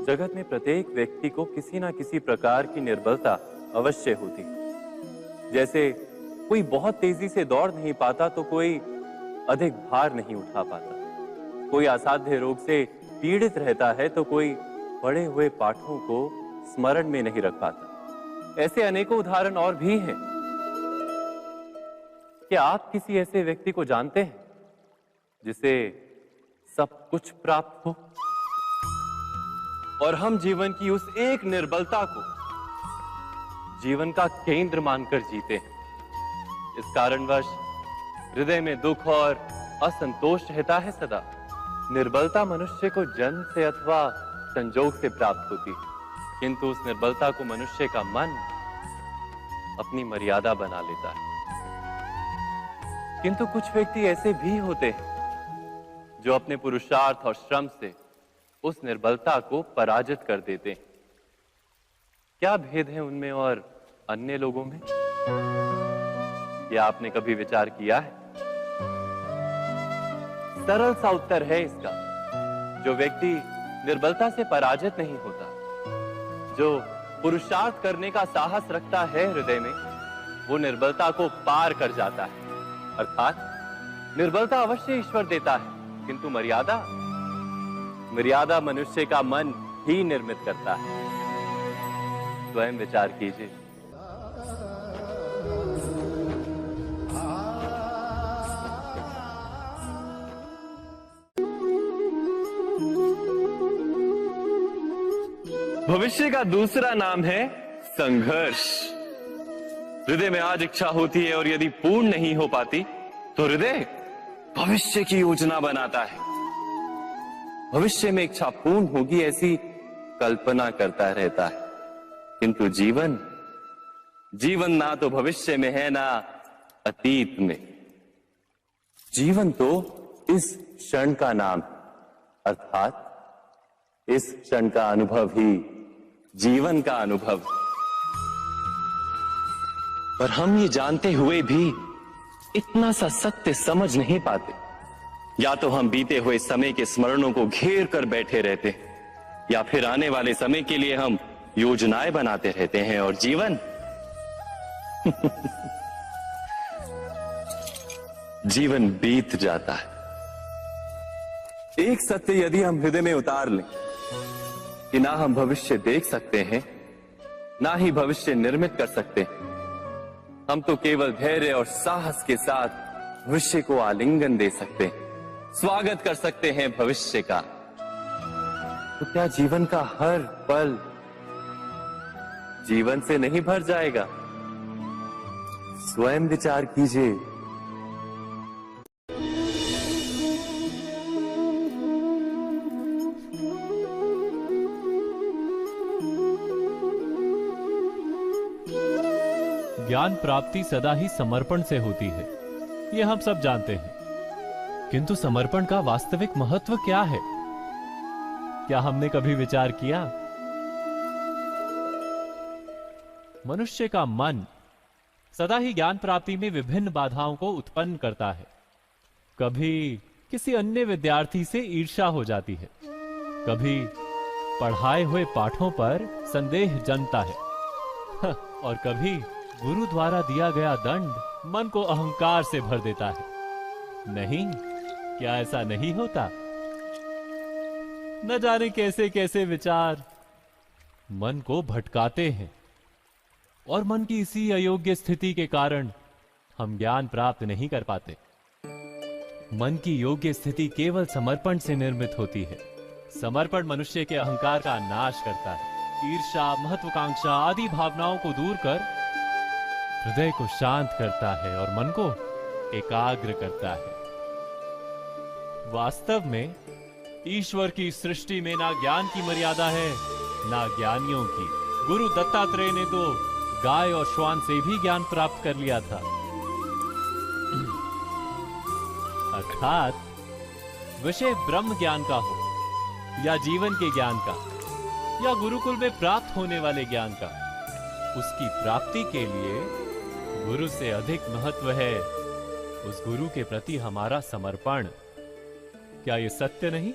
जगत में प्रत्येक व्यक्ति को किसी ना किसी प्रकार की निर्बलता अवश्य होती है। जैसे कोई बहुत तेजी से दौड़ नहीं पाता तो कोई अधिक भार नहीं उठा पाता, कोई असाध्य रोग से पीड़ित रहता है तो कोई पढ़े हुए पाठों को स्मरण में नहीं रख पाता। ऐसे अनेकों उदाहरण और भी हैं। क्या आप किसी ऐसे व्यक्ति को जानते हैं जिसे सब कुछ प्राप्त हो और हम जीवन की उस एक निर्बलता को जीवन का केंद्र मानकर जीते हैं? इस कारणवश हृदय में दुख और असंतोष रहता है सदा। निर्बलता मनुष्य को जन्म से अथवा संजोग से प्राप्त होती है, किंतु उस निर्बलता को मनुष्य का मन अपनी मर्यादा बना लेता है। किंतु कुछ व्यक्ति ऐसे भी होते हैं जो अपने पुरुषार्थ और श्रम से उस निर्बलता को पराजित कर देते हैं। क्या भेद है उनमें और अन्य लोगों में? क्या आपने कभी विचार किया है? सरल सा उत्तर है इसका। जो व्यक्ति निर्बलता से पराजित नहीं होता, जो पुरुषार्थ करने का साहस रखता है हृदय में, वो निर्बलता को पार कर जाता है। अर्थात निर्बलता अवश्य ईश्वर देता है, किंतु मर्यादा मनुष्य का मन ही निर्मित करता है। स्वयं विचार कीजिए। भविष्य का दूसरा नाम है संघर्ष। हृदय में आज इच्छा होती है और यदि पूर्ण नहीं हो पाती तो हृदय भविष्य की योजना बनाता है। भविष्य में इच्छा पूर्ण होगी ऐसी कल्पना करता रहता है, किंतु जीवन ना तो भविष्य में है ना अतीत में। जीवन तो इस क्षण का नाम है, अर्थात इस क्षण का अनुभव ही जीवन का अनुभव। पर हम ये जानते हुए भी इतना सा सत्य समझ नहीं पाते। या तो हम बीते हुए समय के स्मरणों को घेर कर बैठे रहते हैं, या फिर आने वाले समय के लिए हम योजनाएं बनाते रहते हैं और जीवन जीवन बीत जाता है। एक सत्य यदि हम हृदय में उतार लें कि ना हम भविष्य देख सकते हैं, ना ही भविष्य निर्मित कर सकते हैं, हम तो केवल धैर्य और साहस के साथ भविष्य को आलिंगन दे सकते हैं, स्वागत कर सकते हैं भविष्य का। तो क्या जीवन का हर पल जीवन से नहीं भर जाएगा? स्वयं विचार कीजिए। ज्ञान प्राप्ति सदा ही समर्पण से होती है, ये हम सब जानते हैं। किंतु समर्पण का वास्तविक महत्व क्या है? क्या हमने कभी विचार किया? मनुष्य का मन सदा ही ज्ञान प्राप्ति में विभिन्न बाधाओं को उत्पन्न करता है। कभी किसी अन्य विद्यार्थी से ईर्ष्या हो जाती है, कभी पढ़ाए हुए पाठों पर संदेह जन्मता है और कभी गुरु द्वारा दिया गया दंड मन को अहंकार से भर देता है। नहीं, क्या ऐसा नहीं होता? न जाने कैसे कैसे विचार मन को भटकाते हैं और मन की इसी अयोग्य स्थिति के कारण हम ज्ञान प्राप्त नहीं कर पाते। मन की योग्य स्थिति केवल समर्पण से निर्मित होती है। समर्पण मनुष्य के अहंकार का नाश करता है। ईर्ष्या, महत्वाकांक्षा आदि भावनाओं को दूर कर हृदय को शांत करता है और मन को एकाग्र करता है। वास्तव में ईश्वर की सृष्टि में ना ज्ञान की मर्यादा है, ना ज्ञानियों की। गुरु दत्तात्रेय ने तो गाय और श्वान से भी ज्ञान प्राप्त कर लिया था। अर्थात विषय ब्रह्म ज्ञान का हो या जीवन के ज्ञान का या गुरुकुल में प्राप्त होने वाले ज्ञान का, उसकी प्राप्ति के लिए गुरु से अधिक महत्व है उस गुरु के प्रति हमारा समर्पण। क्या ये सत्य नहीं?